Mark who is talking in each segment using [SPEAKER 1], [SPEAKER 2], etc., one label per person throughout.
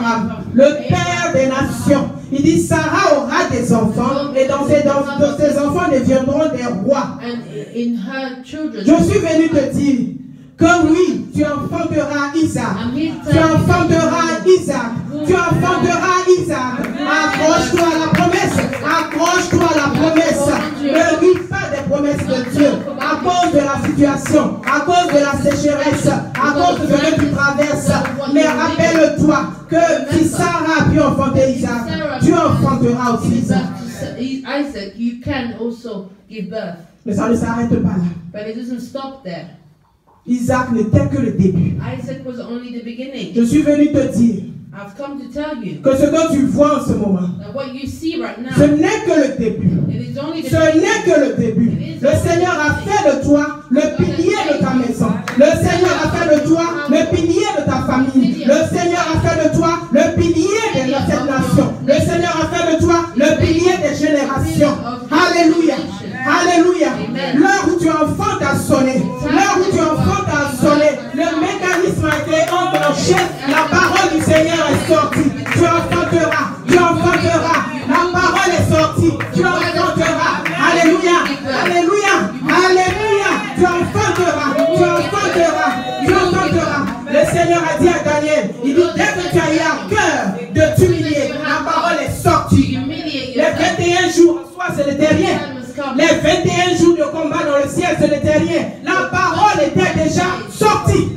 [SPEAKER 1] Abraham, le père des nations. Il dit, Sarah aura des enfants, et dans ses enfants deviendront des rois. Je suis venu te dire que oui, tu enfanteras Isaac. Tu enfanteras Isaac. Tu enfanteras Isaac. Accroche-toi à la promesse. Accroche-toi à la promesse. Ne lis pas des promesses de Dieu à cause de la situation, à cause de la sécheresse, à cause de ce que tu traverses. Mais rappelle-toi que si Sarah a pu enfanter Isaac, tu enfanteras aussi Isaac.
[SPEAKER 2] Isaac, you can also give birth.
[SPEAKER 1] Mais ça ne s'arrête pas là.
[SPEAKER 2] But it doesn't stop there.
[SPEAKER 1] Isaac n'était que le début.
[SPEAKER 2] Isaac was only the beginning.
[SPEAKER 1] Je suis venu te dire
[SPEAKER 2] I've come to tell you
[SPEAKER 1] que ce que tu vois en ce moment,
[SPEAKER 2] that what you see right now,
[SPEAKER 1] ce n'est que le début.
[SPEAKER 2] it is only the
[SPEAKER 1] Ce n'est que le début. Le Seigneur a fait de toi le pilier de ta maison. Le Seigneur a fait de toi le pilier de ta famille. Le Seigneur a fait de toi le pilier de cette nation. Le Seigneur a fait de toi le pilier des générations. Alléluia. Alléluia. L'heure où tu enfantes a sonné. L'heure où tu enfantes a sonné. Le mécanisme a été enclenché. La parole du Seigneur est sortie. Tu enfanteras. Tu enfanteras. La parole est sortie. Tu enfanteras. Alléluia. Alléluia. Alléluia. Tu enfanteras. Tu enfanteras. Tu enfanteras. Le Seigneur a dit à Daniel, il dit, dès que tu as eu à cœur de t'humilier, la parole est sortie. Les 21 jours en soi, ce n'était rien. Les 21 jours de combat dans le ciel, ce n'était rien. La parole était déjà sortie.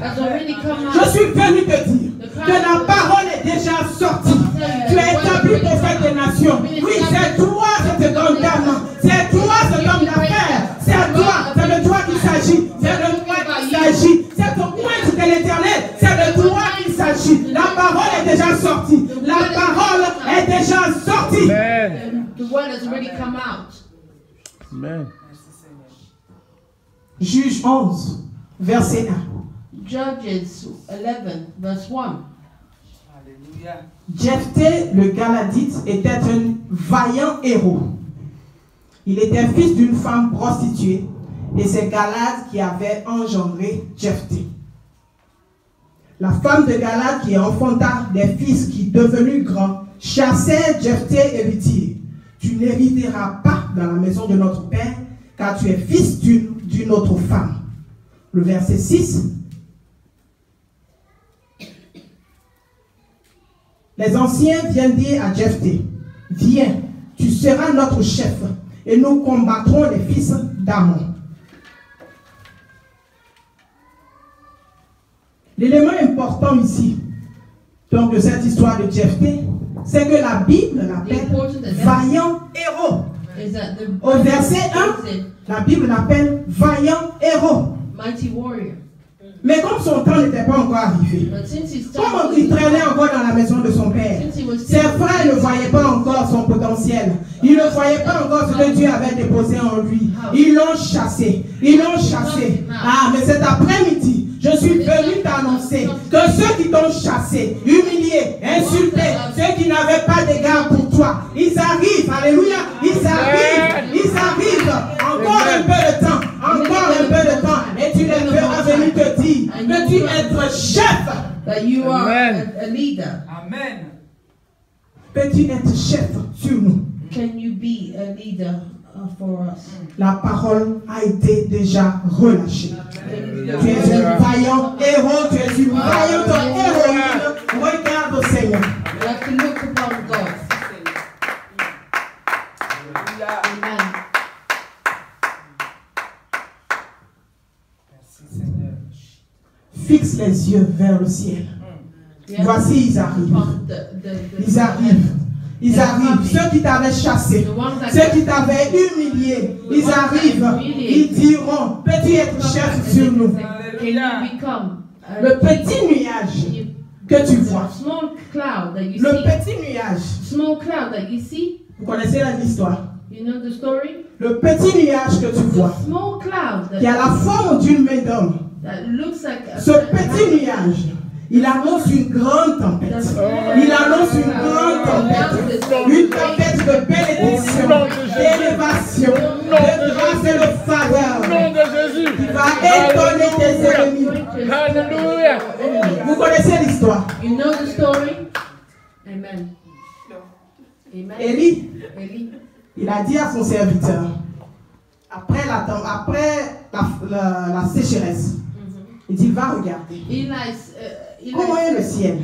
[SPEAKER 1] Je suis venu te dire que la parole est déjà sortie. Tu es établi prophète des nations. Oui, c'est toi cette grande dame. C'est toi cet homme d'affaires. C'est toi. C'est de toi qu'il s'agit. C'est de toi qu'il s'agit. C'est au point de l'Éternel. C'est de toi qu'il s'agit. La parole est déjà sortie. La parole est déjà sortie.
[SPEAKER 2] The word has already come out.
[SPEAKER 3] Amen.
[SPEAKER 1] Juge 11, verset 1.
[SPEAKER 2] Judges 11, verse 1.
[SPEAKER 4] Alléluia.
[SPEAKER 1] Jephthé, le Galadite, était un vaillant héros. Il était fils d'une femme prostituée et c'est Galad qui avait engendré Jephthé. La femme de Galad qui enfanta des fils qui, devenus grands, chassèrent Jephthé et lui dirent, tu n'hériteras pas dans la maison de notre père, car tu es fils d'une autre femme. Le verset 6. Les anciens viennent dire à Jephthé, viens, tu seras notre chef, et nous combattrons les fils d'Ammon. L'élément important ici, donc de cette histoire de Jephthé, c'est que la Bible l'appelle vaillant héros. Au verset 1, la Bible l'appelle vaillant héros.
[SPEAKER 2] Mighty warrior.
[SPEAKER 1] Mais comme son temps n'était pas encore arrivé, comme il traînait encore dans la maison de son père, ses frères ne voyaient pas encore son potentiel. Ils ne voyaient pas encore ce que Dieu avait déposé en lui. Ils l'ont chassé. Ils l'ont chassé. Ah, mais cet après-midi, je suis venu t'annoncer que ceux qui t'ont chassé, humilié, insulté, ceux qui n'avaient pas d'égard pour toi, ils arrivent. Alléluia. Ils arrivent. Ils arrivent. Encore un peu de temps. Encore un peu de temps. Et tu les verras venir te dire que tu es chef.
[SPEAKER 2] That you are a leader.
[SPEAKER 4] Amen.
[SPEAKER 1] Peux-tu être chef sur nous?
[SPEAKER 2] Can you be a leader for us?
[SPEAKER 1] La parole a été déjà relâchée. Tu es un vaillant héros, tu es une vaillante héroïne. Regarde au Seigneur.
[SPEAKER 2] You have to look upon God. Amen.
[SPEAKER 4] Merci Seigneur.
[SPEAKER 1] Fixe les yeux vers le ciel. Voici, ils arrivent. Ils arrivent. Ils arrivent. Ceux qui t'avaient chassé, ceux qui t'avaient humilié, ils arrivent. Ils diront, peux-tu être chef sur nous? Le petit nuage que tu vois. Le petit nuage. Vous connaissez l'histoire? Le petit nuage que tu vois, qui a la forme d'une main d'homme. Ce petit nuage, il annonce une grande tempête. Il annonce une grande tempête. Une tempête de bénédiction, d'élévation, de grâce et de faveur. Qui va étonner tes ennemis.
[SPEAKER 3] Alléluia.
[SPEAKER 1] Vous connaissez l'histoire.
[SPEAKER 2] Amen. Amen.
[SPEAKER 1] Élie,
[SPEAKER 2] Eli,
[SPEAKER 1] il a dit à son serviteur, après la sécheresse, il dit, va regarder. Comment est le ciel?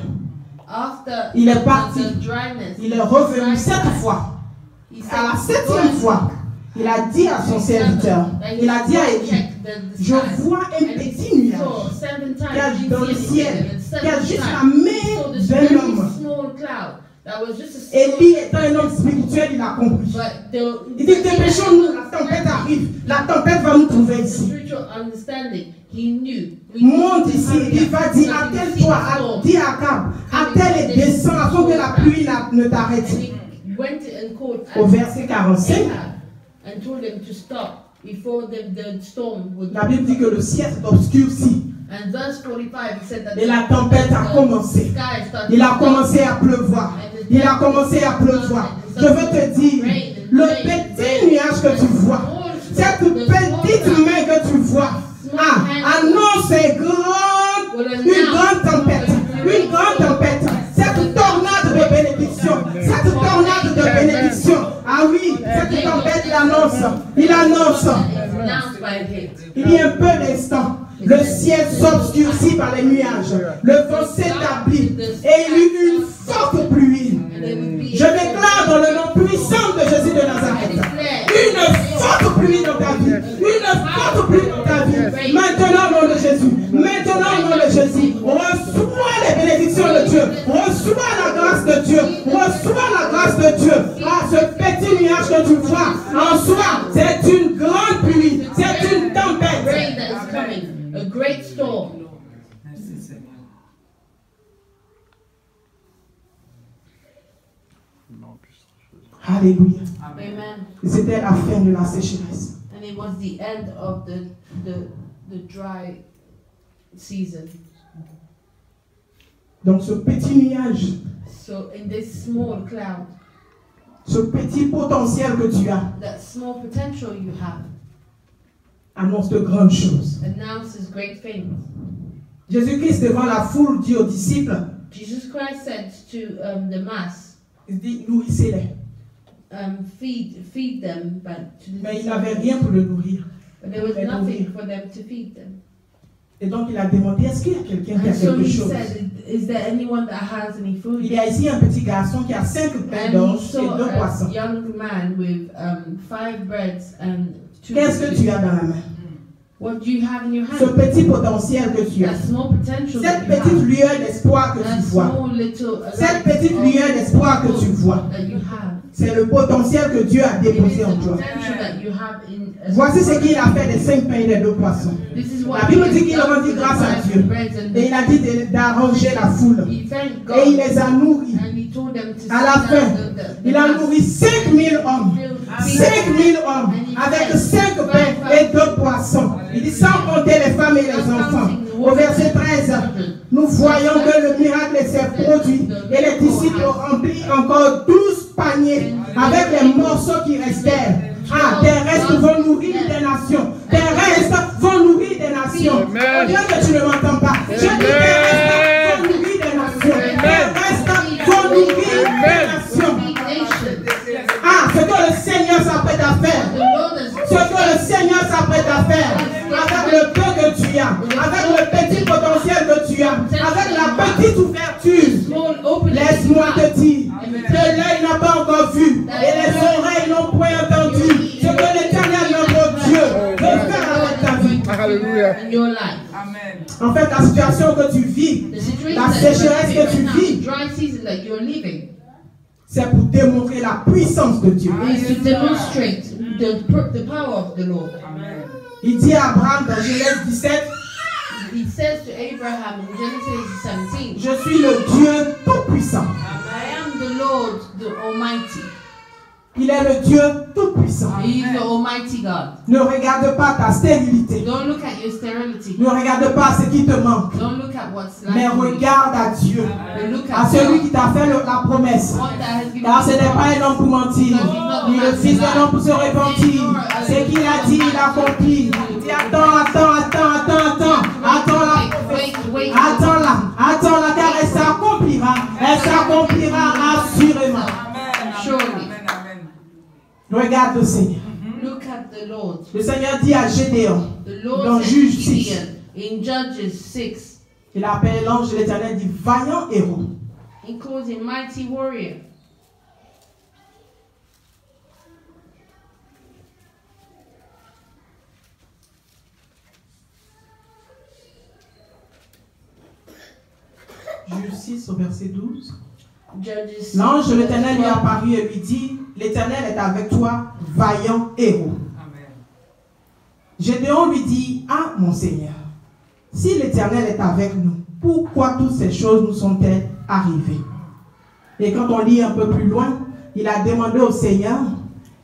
[SPEAKER 2] after
[SPEAKER 1] Il est parti.
[SPEAKER 2] the dryness,
[SPEAKER 1] Il est revenu 7 fois. À la 7e fois, il a dit à son serviteur, il a dit à Élie, je vois un petit nuage qui est dans le ciel, qui est juste la main d'un homme. Élie étant un homme spirituel, il a compris. Il dit, dépêchons-nous, la tempête arrive. La tempête va nous trouver ici. Monte ici, il va dire, attelle-toi, dis à Akab, attelle et descends afin que la pluie ne t'arrête. Au verset 45, la Bible dit que le ciel s'est obscurci. Et la tempête a commencé. Il a commencé à pleuvoir. Il a commencé à pleuvoir. Je veux te dire, le petit nuage que tu vois, cette petite main que tu vois, annonce une grande tempête. Une grande tempête. Cette tornade de bénédiction. Cette tornade de bénédiction. Ah oui, cette tempête, il annonce. Il annonce. Il y a un peu d'instant. Le ciel s'obscurcit par les nuages. Le vent s'établit. Et il y eut une forte pluie. Je déclare dans le nom puissant de Jésus de Nazareth. Une forte pluie dans ta vie. Une forte pluie dans ta vie. Maintenant, au nom de Jésus. Maintenant, au nom de Jésus. Reçois les bénédictions de Dieu. Reçois la grâce de Dieu. Reçois la grâce de Dieu. Ah, ce petit nuage que tu vois en soi, c'est une grande pluie. C'est une tempête.
[SPEAKER 2] A great storm.
[SPEAKER 1] Alléluia.
[SPEAKER 2] Amen.
[SPEAKER 1] C'était la fin de la sécheresse.
[SPEAKER 2] And it was the end of the dry season.
[SPEAKER 1] Donc ce petit nuage,
[SPEAKER 2] So in this small cloud,
[SPEAKER 1] ce petit potentiel que tu as,
[SPEAKER 2] that small potential you have,
[SPEAKER 1] annonce de grandes choses.
[SPEAKER 2] announces great things.
[SPEAKER 1] Jésus-Christ devant la foule dit aux disciples,
[SPEAKER 2] Jesus Christ said to the mass,
[SPEAKER 1] il dit nourrissez-les.
[SPEAKER 2] feed them,
[SPEAKER 1] Mais il n'avait rien pour le nourrir.
[SPEAKER 2] But there was nothing for them to feed them.
[SPEAKER 1] Et donc il a demandé, est-ce qu'il y a quelqu'un qui a
[SPEAKER 2] And so
[SPEAKER 1] quelque
[SPEAKER 2] he
[SPEAKER 1] chose?
[SPEAKER 2] said, is there anyone that has any food?
[SPEAKER 1] Il y a ici un petit garçon qui a 5 pains
[SPEAKER 2] And he
[SPEAKER 1] d'orge et
[SPEAKER 2] saw
[SPEAKER 1] 2
[SPEAKER 2] a
[SPEAKER 1] poissons.
[SPEAKER 2] young man with 5 breads and 2
[SPEAKER 1] Qu'est-ce que tu as dans la main?
[SPEAKER 2] What do you have in your
[SPEAKER 1] Ce
[SPEAKER 2] hand?
[SPEAKER 1] petit potentiel que tu as.
[SPEAKER 2] That small potential
[SPEAKER 1] Cette
[SPEAKER 2] that you
[SPEAKER 1] petite
[SPEAKER 2] have.
[SPEAKER 1] lueur d'espoir que
[SPEAKER 2] That
[SPEAKER 1] tu vois.
[SPEAKER 2] small little
[SPEAKER 1] Cette petite lueur d'espoir que tu vois.
[SPEAKER 2] that you have.
[SPEAKER 1] C'est le potentiel que Dieu a
[SPEAKER 2] It is
[SPEAKER 1] déposé
[SPEAKER 2] the
[SPEAKER 1] en toi.
[SPEAKER 2] potential that you have in
[SPEAKER 1] Voici ce qu'il a fait des 5 pains et des 2 poissons.
[SPEAKER 2] This is what
[SPEAKER 1] La Bible
[SPEAKER 2] he
[SPEAKER 1] dit
[SPEAKER 2] has
[SPEAKER 1] qu'il
[SPEAKER 2] done
[SPEAKER 1] rendit
[SPEAKER 2] with the
[SPEAKER 1] grâce à
[SPEAKER 2] 5
[SPEAKER 1] Dieu.
[SPEAKER 2] breads and
[SPEAKER 1] Et il a dit d'arranger la foule.
[SPEAKER 2] he thanked
[SPEAKER 1] Et il
[SPEAKER 2] God
[SPEAKER 1] les a nourris.
[SPEAKER 2] and he told them to
[SPEAKER 1] À la
[SPEAKER 2] sit
[SPEAKER 1] fin,
[SPEAKER 2] down the
[SPEAKER 1] il a
[SPEAKER 2] mass.
[SPEAKER 1] nourri 5000 hommes. 5000 hommes avec 5 pains et 2 poissons. Il dit sans compter les femmes et les enfants. Au verset 13, nous voyons que le miracle s'est produit et les disciples ont rempli encore 12 paniers avec les morceaux qui restèrent. Ah, tes restes vont nourrir des nations. Tes restes vont nourrir des nations. On dirait que tu ne m'entends pas. Je dis tes restes vont nourrir des nations. Tes restes vont nourrir des nations. Ah, ce que le Seigneur s'apprête à faire. Ce que le Seigneur s'apprête à faire. Avec le peu que tu as. Avec le petit potentiel que tu as. Avec la petite ouverture. Laisse-moi te dire que l'œil n'a pas encore vu. Et les oreilles n'ont point entendu. Ce que l'Éternel, notre Dieu, veut faire avec ta vie.
[SPEAKER 4] Alléluia.
[SPEAKER 2] In your life.
[SPEAKER 4] Amen.
[SPEAKER 1] En fait, la situation que tu vis,
[SPEAKER 2] The situation
[SPEAKER 1] la
[SPEAKER 2] that
[SPEAKER 1] sécheresse
[SPEAKER 2] you're
[SPEAKER 1] que tu
[SPEAKER 2] living right now,
[SPEAKER 1] vis,
[SPEAKER 2] the dry season that you're living,
[SPEAKER 1] c'est pour démontrer la puissance de Dieu.
[SPEAKER 2] is to demonstrate the power of the Lord.
[SPEAKER 4] Amen.
[SPEAKER 1] Il dit à Abraham dans Genèse 17,
[SPEAKER 2] He says to Abraham in Genesis 17,
[SPEAKER 1] je suis le Dieu tout-puissant.
[SPEAKER 2] I am the Lord, the Almighty.
[SPEAKER 1] Il est le Dieu tout-puissant.
[SPEAKER 2] He is the Almighty God.
[SPEAKER 1] Ne regarde pas ta stérilité.
[SPEAKER 2] Don't look at your sterility.
[SPEAKER 1] Ne regarde pas ce qui te manque.
[SPEAKER 2] Don't look at what's
[SPEAKER 1] Mais
[SPEAKER 2] lacking.
[SPEAKER 1] regarde à Dieu.
[SPEAKER 2] But look
[SPEAKER 1] À
[SPEAKER 2] at
[SPEAKER 1] celui
[SPEAKER 2] God.
[SPEAKER 1] qui t'a fait la promesse.
[SPEAKER 2] One that has given
[SPEAKER 1] Car ce
[SPEAKER 2] you
[SPEAKER 1] n'est pas
[SPEAKER 2] promise.
[SPEAKER 1] un homme pour mentir, ni le fils d'un homme pour se repentir. Ce qu'il a dit, il accomplit. Il dit attends la prophétie. Attends-la, car elle s'accomplira. Elle s'accomplira assurément.
[SPEAKER 4] Amen.
[SPEAKER 2] Surely.
[SPEAKER 4] Amen. Amen.
[SPEAKER 1] Regarde le Seigneur.
[SPEAKER 2] Look at the Lord.
[SPEAKER 1] Le Seigneur dit à Gédéon,
[SPEAKER 2] The Lord
[SPEAKER 1] dans
[SPEAKER 2] said
[SPEAKER 1] Juge
[SPEAKER 2] to
[SPEAKER 1] 6,
[SPEAKER 2] Gideon in Judges 6,
[SPEAKER 1] il appelle l'ange de l'Éternel, dit vaillant héros.
[SPEAKER 2] he calls him mighty warrior.
[SPEAKER 1] Juge 6 au verset 12.
[SPEAKER 2] Judges
[SPEAKER 1] L'ange de
[SPEAKER 2] 6,
[SPEAKER 1] l'Éternel lui
[SPEAKER 2] 12.
[SPEAKER 1] apparut et lui dit, l'Éternel est avec toi, vaillant héros.
[SPEAKER 4] Amen.
[SPEAKER 1] Gédéon lui dit, ah mon Seigneur, si l'Éternel est avec nous, pourquoi toutes ces choses nous sont-elles arrivées? Et quand on lit un peu plus loin, il a demandé au Seigneur,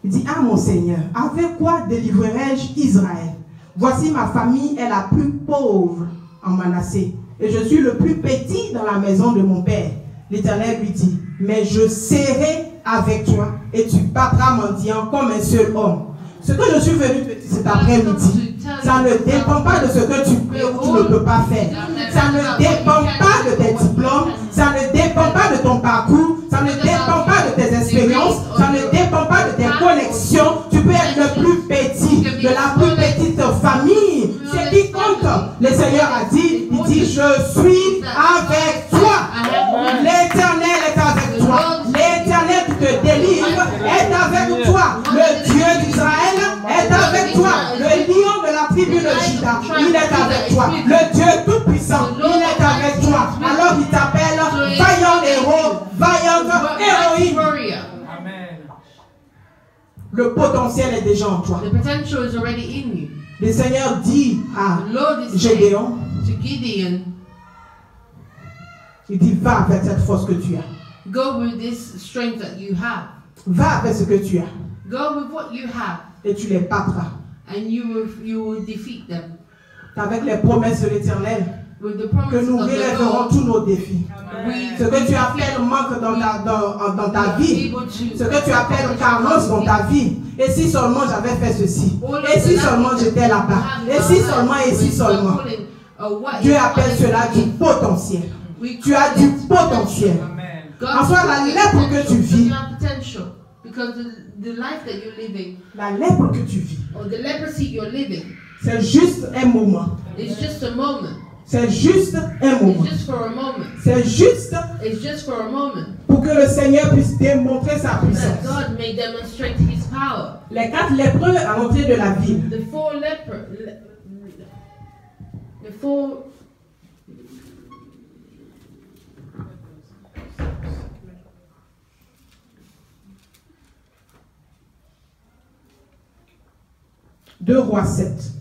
[SPEAKER 1] il dit, ah mon Seigneur, avec quoi délivrerai-je Israël? Voici ma famille est la plus pauvre en Manassé, et je suis le plus petit dans la maison de mon père. L'Éternel lui dit, mais je serai avec toi, et tu battras mendiant comme un seul homme. Ce que je suis venu te dire cet après-midi, ça ne dépend pas de ce que tu peux ou tu ne peux pas faire. Ça ne dépend pas de tes diplômes, ça ne dépend pas de ton parcours, ça ne dépend pas de tes expériences, ça ne dépend pas de tes connexions. Tu peux être le plus petit, de la plus petite famille. C'est qui compte. Le Seigneur a dit, il dit, je suis avec toi. L'Éternel est avec toi. L'Éternel qui te délivre est avec toi. Le Dieu d'Israël est avec toi. Le lion de la tribu de Juda, il est avec toi. Le Dieu tout-puissant, il est avec toi. Alors il t'appelle vaillant héros, vaillante héroïne.
[SPEAKER 4] Amen.
[SPEAKER 1] Le potentiel est déjà en toi.
[SPEAKER 2] The potential is already in you.
[SPEAKER 1] Le Seigneur dit à
[SPEAKER 2] The Lord is
[SPEAKER 1] Gédéon,
[SPEAKER 2] saying to Gideon,
[SPEAKER 1] il dit va avec cette force que tu as.
[SPEAKER 2] go with this strength that you have.
[SPEAKER 1] Va avec ce que tu as.
[SPEAKER 2] Go with what you have,
[SPEAKER 1] Et tu les battras.
[SPEAKER 2] and you will defeat them.
[SPEAKER 1] Avec les promesses de l'Éternel,
[SPEAKER 2] With the
[SPEAKER 1] que
[SPEAKER 2] promises
[SPEAKER 1] nous
[SPEAKER 2] of the
[SPEAKER 1] relèverons
[SPEAKER 2] Lord,
[SPEAKER 1] tous nos défis. Ce que tu appelles manque dans ta vie, ce que tu appelles carence dans ta vie. Et si seulement j'avais fait ceci, et si seulement j'étais là-bas, et si seulement, Dieu appelle cela du potentiel. Tu as du potentiel. En soi, la lèpre que tu vis,
[SPEAKER 2] because the life that you're living,
[SPEAKER 1] la lèpre que tu vis,
[SPEAKER 2] or the leprosy you're living,
[SPEAKER 1] c'est juste un moment.
[SPEAKER 2] it's just a moment.
[SPEAKER 1] C'est juste un moment.
[SPEAKER 2] It's just for a moment.
[SPEAKER 1] C'est juste
[SPEAKER 2] It's just for a moment.
[SPEAKER 1] pour que le Seigneur puisse démontrer sa
[SPEAKER 2] That
[SPEAKER 1] puissance.
[SPEAKER 2] God may demonstrate His power.
[SPEAKER 1] Les 4 lépreux à l'entrée de la ville,
[SPEAKER 2] The four
[SPEAKER 1] Deux Rois 7.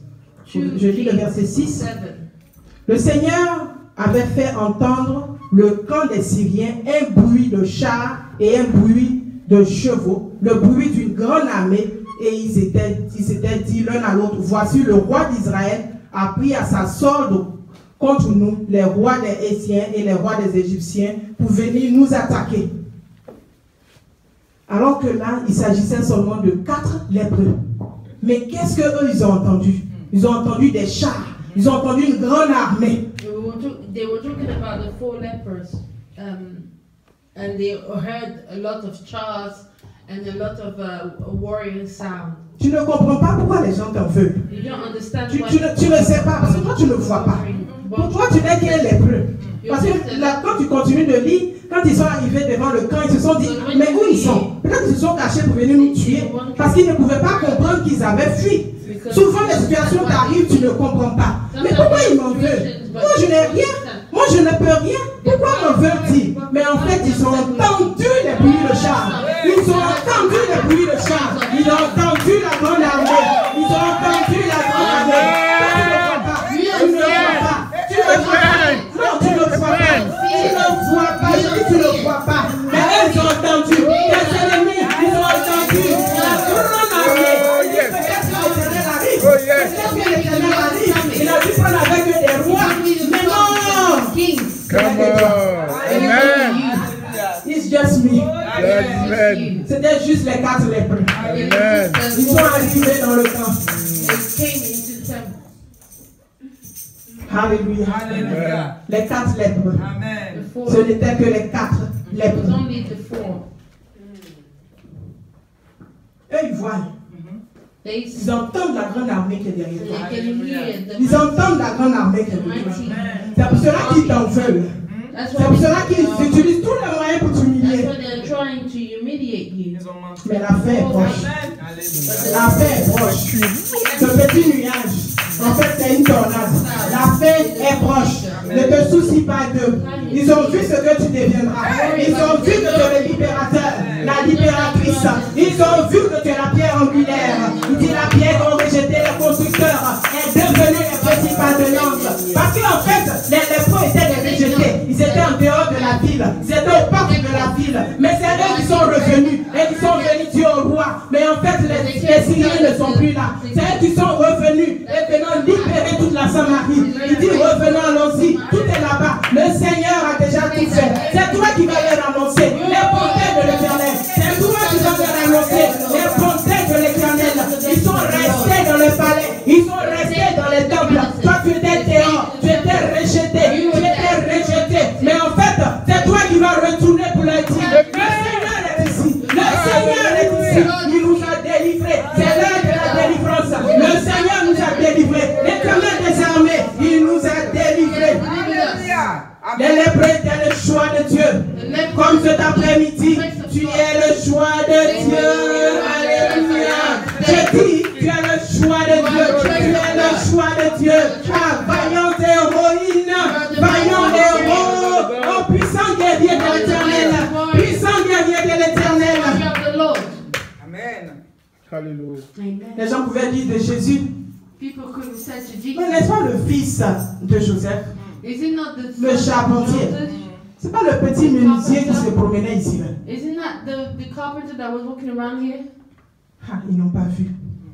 [SPEAKER 1] Je lis le verset 6.
[SPEAKER 2] 7.
[SPEAKER 1] Le Seigneur avait fait entendre le camp des Syriens un bruit de chars et un bruit de chevaux, le bruit d'une grande armée, et ils s'étaient dit l'un à l'autre, voici le roi d'Israël a pris à sa solde contre nous les rois des Hétiens et les rois des Égyptiens pour venir nous attaquer. Alors que là, il s'agissait seulement de 4 lépreux. Mais qu'est-ce qu'eux, ils ont entendu? Ils ont entendu des chars. Ils ont entendu une grande armée.
[SPEAKER 2] They were talking about the 4 lepers, and they heard a lot of chars and a lot of warrior sound.
[SPEAKER 1] Tu ne comprends pas pourquoi les gens t'en veulent.
[SPEAKER 2] You don't understand
[SPEAKER 1] Tu
[SPEAKER 2] why.
[SPEAKER 1] ne sais pas, parce que toi, tu ne vois pas. Pour toi, tu n'es qu'un lépreux. Parce que là, quand tu continues de lire, quand ils sont arrivés devant le camp, ils se sont dit, mais où ils sont? Peut-être qu'ils se sont cachés pour venir nous tuer, parce qu'ils ne pouvaient pas comprendre qu'ils avaient fui. Souvent, les situations t'arrivent, tu ne comprends pas. Mais pourquoi ils m'en veulent? Moi, je n'ai rien. Moi, je ne peux rien. Pourquoi m'en veulent-ils? Mais en fait, ils ont entendu les bruits de chars. Ils ont entendu les bruits de chars. Ils ont entendu la grande armée. Ils ont entendu la grande armée. Tu ne vois pas. Tu ne vois pas. Non, tu ne vois pas. Tu ne vois pas. Je dis tu ne vois pas. Mais eux, ils ont entendu. Les ennemis, ils ont entendu la grande armée. Il a dû prendre avec eux des rois. Mais non.
[SPEAKER 3] Come on. Amen.
[SPEAKER 1] It's just me.
[SPEAKER 3] Amen.
[SPEAKER 1] C'était juste les 4 lépreux.
[SPEAKER 3] Amen.
[SPEAKER 1] Ils sont arrivés dans le camp. Alléluia.
[SPEAKER 4] Alléluia.
[SPEAKER 1] Les 4 lépreux.
[SPEAKER 4] Amen.
[SPEAKER 1] Ce n'étaient que les 4 lépreux. Ils entendent la grande armée qui est derrière
[SPEAKER 2] And
[SPEAKER 1] toi.
[SPEAKER 2] they can hear the
[SPEAKER 1] Ils entendent la grande armée qui est derrière toi.
[SPEAKER 2] mighty.
[SPEAKER 1] C'est pour cela qu'ils t'en veulent.
[SPEAKER 2] That's
[SPEAKER 1] C'est pour cela qu'ils utilisent tous les moyens pour
[SPEAKER 2] That's
[SPEAKER 1] t'humilier.
[SPEAKER 2] why they're trying to humiliate you.
[SPEAKER 1] Mais la fin est proche.
[SPEAKER 4] Alléluia.
[SPEAKER 1] La fin est proche. Ce petit nuage, en fait, c'est une tornade. La fin est proche. Ne te soucie pas d'eux. Ils ont vu ce que tu deviendras. Ils ont vu que tu es le libérateur, la libératrice. Ils ont vu que tu es la pierre angulaire. Il dit la pierre qu'ont rejeté les constructeurs est devenue les principales de l'angle. Parce qu'en fait, les lépreux étaient des rejetés. Ils étaient en dehors de la ville. Ils étaient aux portes de la ville. Mais c'est eux qui sont revenus. Et qui sont venus dire au roi. Mais en fait, les Syriens ne sont plus là. C'est eux qui sont revenus et venant libérer toute la Samarie. Il dit revenons, allons-y. Tout est là-bas. Le Seigneur a déjà tout fait. C'est toi qui vas leur annoncer les bontés de l'Éternel. C'est toi qui vas leur annoncer les bontés de l'Éternel. Ils sont restés dans le palais. Ils sont restés dans les temples. Toi, tu étais dehors. Tu étais rejeté. Tu étais rejeté. Mais en fait, c'est toi qui vas retourner pour leur dire le Seigneur est ici. Le Seigneur est ici. Il nous a délivrés. C'est l'heure de la délivrance. Le Seigneur nous a délivrés. L'Éternel des armées, il nous a délivrés. Les lépreux étaient le choix de Dieu. Comme cet après-midi, tu es le choix de Dieu. Alléluia. Je dis, tu es le choix de Dieu. Tu es le choix de Dieu. Ah, vaillante héroïne, vaillant héros, oh puissant guerrier de l'Éternel. Puissant guerrier de l'Éternel.
[SPEAKER 4] Amen.
[SPEAKER 3] Alléluia.
[SPEAKER 1] Les gens pouvaient dire de Jésus,
[SPEAKER 2] People could have said to
[SPEAKER 1] mais
[SPEAKER 2] Jesus,
[SPEAKER 1] n'est-ce pas le fils de Joseph?
[SPEAKER 2] is it not the
[SPEAKER 1] Le
[SPEAKER 2] son of
[SPEAKER 1] charpentier.
[SPEAKER 2] Joseph?
[SPEAKER 1] C'est pas le petit menuisier qui se promenait ici. Là.
[SPEAKER 2] Isn't that the carpenter that was walking around here?
[SPEAKER 1] Ah, ils n'ont pas vu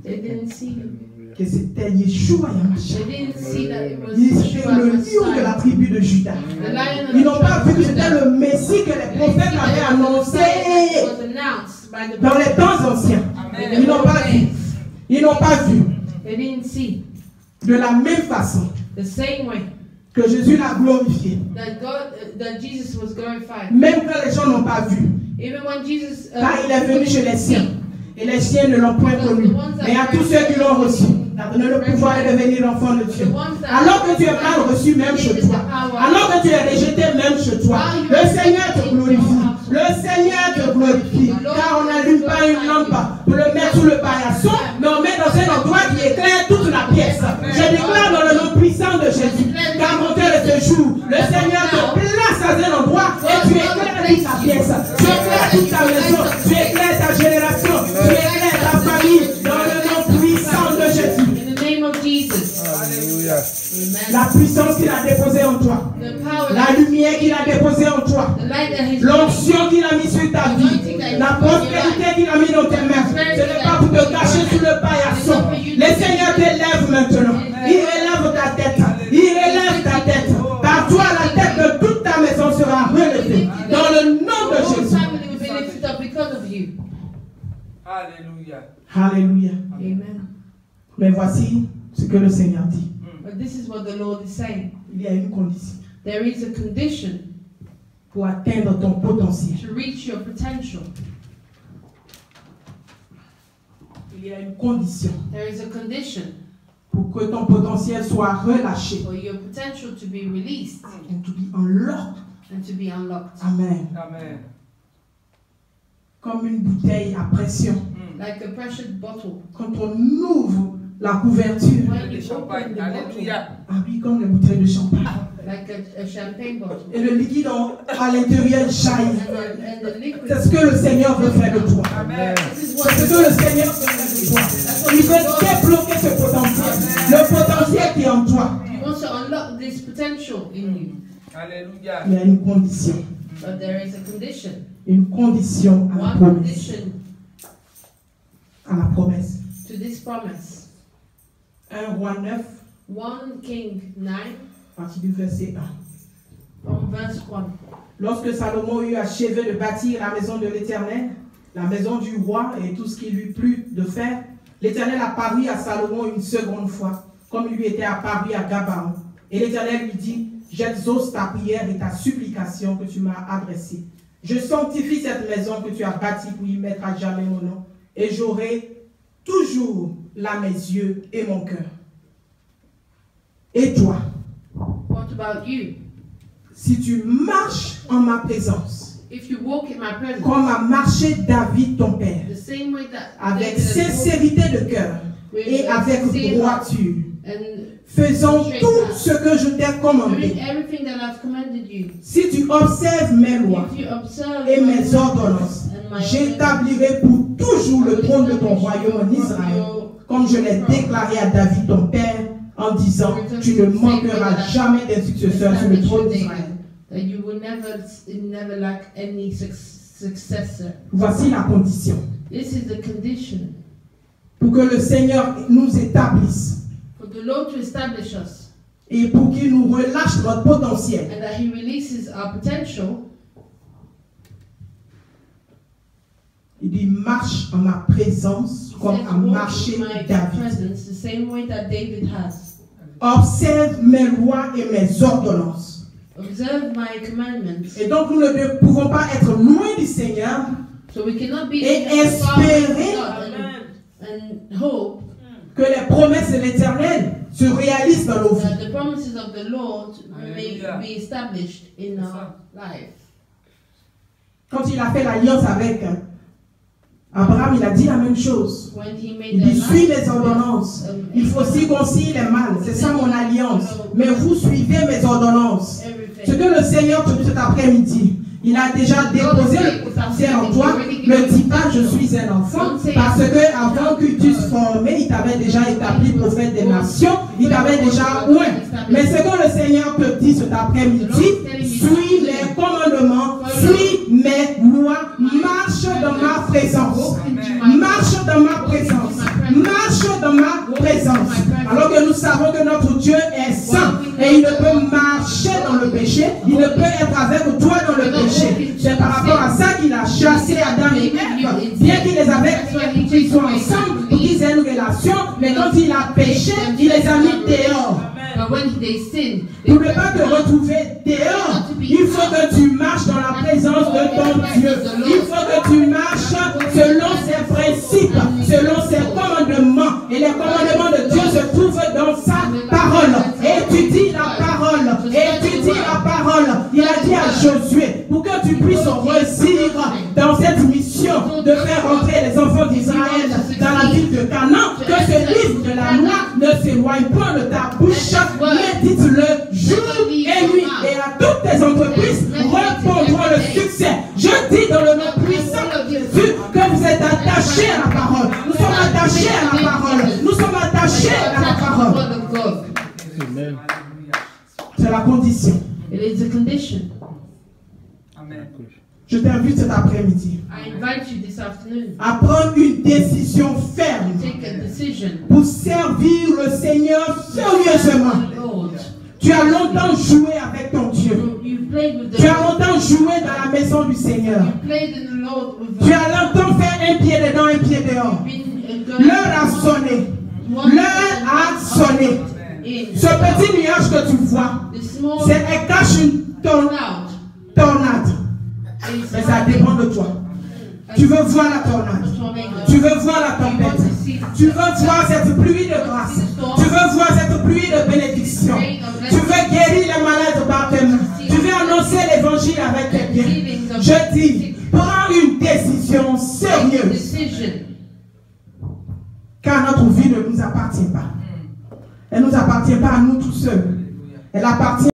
[SPEAKER 2] They didn't see him.
[SPEAKER 1] que c'était Yeshua Yamasha.
[SPEAKER 2] They didn't see that it was
[SPEAKER 1] Il
[SPEAKER 2] Yeshua
[SPEAKER 1] était le lion de la
[SPEAKER 2] Messiah.
[SPEAKER 1] tribu de Juda.
[SPEAKER 2] The lion of
[SPEAKER 1] Ils
[SPEAKER 2] the
[SPEAKER 1] n'ont pas
[SPEAKER 2] tribe
[SPEAKER 1] vu
[SPEAKER 2] of
[SPEAKER 1] que c'était
[SPEAKER 2] Judah.
[SPEAKER 1] le Messie que les prophètes avaient annoncé
[SPEAKER 2] was announced by the
[SPEAKER 1] dans les temps anciens.
[SPEAKER 2] in
[SPEAKER 1] Ils
[SPEAKER 2] the
[SPEAKER 1] n'ont pas vu.
[SPEAKER 2] days.
[SPEAKER 1] Ils n'ont pas vu.
[SPEAKER 2] They didn't see
[SPEAKER 1] De la même façon
[SPEAKER 2] the same way
[SPEAKER 1] que Jésus l'a glorifié.
[SPEAKER 2] that Jesus was glorified.
[SPEAKER 1] Même quand les gens n'ont pas vu.
[SPEAKER 2] Even when Jesus
[SPEAKER 1] Car il est venu chez les siens. Et les siens ne l'ont point connu. Mais à tous ceux qui l'ont reçu, il a donné le pouvoir de devenir enfant de Dieu. Alors que tu es mal reçu même chez toi. Alors que tu es rejeté même chez toi. Le Seigneur te glorifie. Le Seigneur te glorifie. Car on n'allume pas une lampe pour le mettre sous le paillasson, mais on met dans un endroit qui éclaire toute la pièce. Je déclare dans le nom puissant de Jésus qu'à compter de ce jour, le Seigneur te place à un endroit et tu éclaires toute ta pièce. Tu éclaires toute ta maison. Tu éclaires ta génération. Tu éclaires ta famille dans le nom puissant de Jésus.
[SPEAKER 2] in the name of Jesus.
[SPEAKER 3] Alléluia.
[SPEAKER 2] Amen.
[SPEAKER 1] La puissance qu'il a déposée en toi.
[SPEAKER 2] The power,
[SPEAKER 1] La lumière qu'il a déposée en toi.
[SPEAKER 2] the light that He's
[SPEAKER 1] L'onction qu'il a mis sur ta vie. La prospérité qu'il a mis dans tes mains. Ce n'est pas pour te cacher sous le paillasson. Le Seigneur t'élève maintenant. Il élève ta tête. Il élève ta tête. Par toi, la tête de toute ta maison sera relevée. Dans le nom de
[SPEAKER 2] whole
[SPEAKER 1] Jésus.
[SPEAKER 2] family will be lifted up because of you.
[SPEAKER 4] Alléluia.
[SPEAKER 1] Alléluia.
[SPEAKER 2] Amen.
[SPEAKER 1] Mais voici ce que le Seigneur dit.
[SPEAKER 2] But this is what the Lord is saying.
[SPEAKER 1] Il y a une condition
[SPEAKER 2] There is a condition
[SPEAKER 1] pour atteindre ton potentiel.
[SPEAKER 2] to reach your potential.
[SPEAKER 1] Il y a une condition
[SPEAKER 2] There is a condition
[SPEAKER 1] pour que ton potentiel soit relâché
[SPEAKER 2] for your potential to be released
[SPEAKER 1] and to be unlocked.
[SPEAKER 2] and to be unlocked.
[SPEAKER 1] Amen.
[SPEAKER 4] Amen.
[SPEAKER 1] Comme une bouteille à pression.
[SPEAKER 2] Like a pressure bottle.
[SPEAKER 1] Quand on ouvre la couverture,
[SPEAKER 2] When
[SPEAKER 4] Le
[SPEAKER 2] you
[SPEAKER 4] champagne.
[SPEAKER 2] open the bottle,
[SPEAKER 4] Alléluia.
[SPEAKER 1] ah oui, comme les bouteilles de champagne.
[SPEAKER 2] like a champagne bottle.
[SPEAKER 1] Et le liquide à l'intérieur jaillit.
[SPEAKER 2] And the liquid.
[SPEAKER 1] C'est ce que le Seigneur veut faire de toi.
[SPEAKER 4] Amen.
[SPEAKER 2] This is
[SPEAKER 1] C'est
[SPEAKER 2] what
[SPEAKER 1] ce que le Seigneur veut faire de toi. Il veut débloquer ce potentiel. Le potentiel qui est en toi.
[SPEAKER 2] He wants to unlock this potential in you.
[SPEAKER 4] Alléluia.
[SPEAKER 1] Il y a une condition.
[SPEAKER 2] But there is a condition.
[SPEAKER 1] Une condition à la
[SPEAKER 2] One
[SPEAKER 1] promesse.
[SPEAKER 2] condition
[SPEAKER 1] À la promesse.
[SPEAKER 2] to this promise.
[SPEAKER 1] 1 Roi 9,
[SPEAKER 2] 1 King 9
[SPEAKER 1] à partir du verset 1.
[SPEAKER 2] from verse 1.
[SPEAKER 1] Lorsque Salomon eut achevé de bâtir la maison de l'Éternel, la maison du roi et tout ce qui lui plut de faire, l'Éternel apparut à Salomon une seconde fois, comme il lui était apparu à Gabaon. Et l'Éternel lui dit, j'exauce ta prière et ta supplication que tu m'as adressée. Je sanctifie cette maison que tu as bâtie pour y mettre à jamais mon nom. Et j'aurai toujours là mes yeux et mon cœur. Et toi,
[SPEAKER 2] What about you?
[SPEAKER 1] si tu marches en ma présence,
[SPEAKER 2] If you walk in my presence,
[SPEAKER 1] comme a marché David ton père,
[SPEAKER 2] the same way that
[SPEAKER 1] avec
[SPEAKER 2] David has walked
[SPEAKER 1] sincérité de cœur et avec droiture,
[SPEAKER 2] and
[SPEAKER 1] faisons tout ce que je t'ai
[SPEAKER 2] doing
[SPEAKER 1] commandé.
[SPEAKER 2] everything that I've commanded you.
[SPEAKER 1] Si tu observes mes lois
[SPEAKER 2] If you observe
[SPEAKER 1] et
[SPEAKER 2] my
[SPEAKER 1] mes ordonnances,
[SPEAKER 2] and my
[SPEAKER 1] j'établirai pour toujours le trône de ton royaume en Israël, comme je l'ai déclaré à David ton père, en disant, tu ne manqueras jamais d'un successeur sur le trône d'Israël.
[SPEAKER 2] that you will never lack any successor.
[SPEAKER 1] Voici la condition.
[SPEAKER 2] This is the condition
[SPEAKER 1] Pour que le Seigneur nous établisse
[SPEAKER 2] for the Lord to establish us
[SPEAKER 1] et pour qu'il nous relâche notre potentiel.
[SPEAKER 2] and that He releases our potential.
[SPEAKER 1] Il dit, marche en ma présence
[SPEAKER 2] He
[SPEAKER 1] comme
[SPEAKER 2] says,
[SPEAKER 1] a
[SPEAKER 2] walk
[SPEAKER 1] marché
[SPEAKER 2] in my
[SPEAKER 1] David.
[SPEAKER 2] presence the same way that David has.
[SPEAKER 1] Observe mes lois et mes ordonnances.
[SPEAKER 2] Observe my commandments.
[SPEAKER 1] Et donc nous ne pouvons pas être loin du Seigneur
[SPEAKER 2] So we cannot be
[SPEAKER 1] et
[SPEAKER 2] far from
[SPEAKER 1] espérer
[SPEAKER 2] God and hope
[SPEAKER 1] que les promesses de l'Éternel se réalisent dans nos vies.
[SPEAKER 2] that the promises of the Lord may
[SPEAKER 4] Hallelujah.
[SPEAKER 2] be established in our life.
[SPEAKER 1] Quand il a fait l'alliance avec Abraham, il a dit la même chose.
[SPEAKER 2] When He made
[SPEAKER 1] Il
[SPEAKER 2] the
[SPEAKER 1] dit, suis mes
[SPEAKER 2] alliance
[SPEAKER 1] ordonnances.
[SPEAKER 2] with,
[SPEAKER 1] Il faut circoncire les mâles. C'est ça mon alliance. Mais vous suivez mes ordonnances. Ce
[SPEAKER 2] everything.
[SPEAKER 1] que le Seigneur te dit cet après-midi, il a déjà déposé le potentiel en toi. Ne dis pas je suis un enfant, parce que avant que tu sois formé, il t'avait déjà établi prophète des nations, il t'avait déjà oint. Mais ce que le Seigneur te dit cet après-midi, suis mes commandements, suis mes lois, marche dans ma présence. Marche dans ma présence. Marche dans ma présence. Alors que nous savons que notre Dieu est saint et il ne peut marcher dans le péché, il ne peut être avec toi dans le péché. C'est par rapport à ça qu'il a chassé Adam et Ève, bien qu'il les avait pour qu'ils soient ensemble, pour qu'ils aient une relation, mais quand il a péché, il les a mis dehors.
[SPEAKER 2] But when they sinned,
[SPEAKER 1] Pour ne pas te retrouver dehors, il faut que tu marches dans la présence de ton Dieu. Il faut que tu marches selon ses principes, selon ses commandements. Et les commandements de Dieu se trouvent dans sa parole. Étudie la parole. Étudie la parole. Il a dit à Josué, pour que tu puisses réussir dans cette mission de faire entrer les enfants d'Israël dans la ville de Canaan, que ce livre de la loi ne s'éloigne pas de ta bouche. Médite-le jour et nuit, et à toutes tes entreprises répondront le succès. Je dis dans le nom puissant de Jésus que vous êtes attachés à la parole. Nous sommes attachés à la parole. Nous sommes attachés à la parole.
[SPEAKER 2] word of God.
[SPEAKER 3] Amen.
[SPEAKER 1] C'est la condition.
[SPEAKER 2] It is a condition.
[SPEAKER 4] Amen.
[SPEAKER 1] Je t'invite cet après-midi
[SPEAKER 2] I invite you this afternoon
[SPEAKER 1] à prendre une décision ferme
[SPEAKER 2] to take a decision.
[SPEAKER 1] pour servir le Seigneur sérieusement.
[SPEAKER 2] Lord,
[SPEAKER 1] Tu as longtemps joué avec ton Dieu.
[SPEAKER 2] you played with
[SPEAKER 1] Tu as
[SPEAKER 2] the
[SPEAKER 1] longtemps joué dans la maison du Seigneur.
[SPEAKER 2] you played in the Lord with
[SPEAKER 1] Tu as longtemps fait un pied dedans, un pied dehors. L'heure a sonné. L'heure a sonné. Ce petit nuage que tu vois,
[SPEAKER 2] the small
[SPEAKER 1] elle cache une
[SPEAKER 2] cloud.
[SPEAKER 1] tornade. Mais ça dépend de toi. Tu veux voir la tornade. Tu veux voir la tempête. Tu veux voir cette pluie de grâce. Tu veux voir cette pluie de bénédiction. Tu veux guérir les malades par tes mains. Tu veux annoncer l'évangile avec tes pieds. Je dis, prends une décision sérieuse.
[SPEAKER 2] Decision.
[SPEAKER 1] Car notre vie ne nous appartient pas. Elle ne nous appartient pas à nous tout seuls. Elle appartient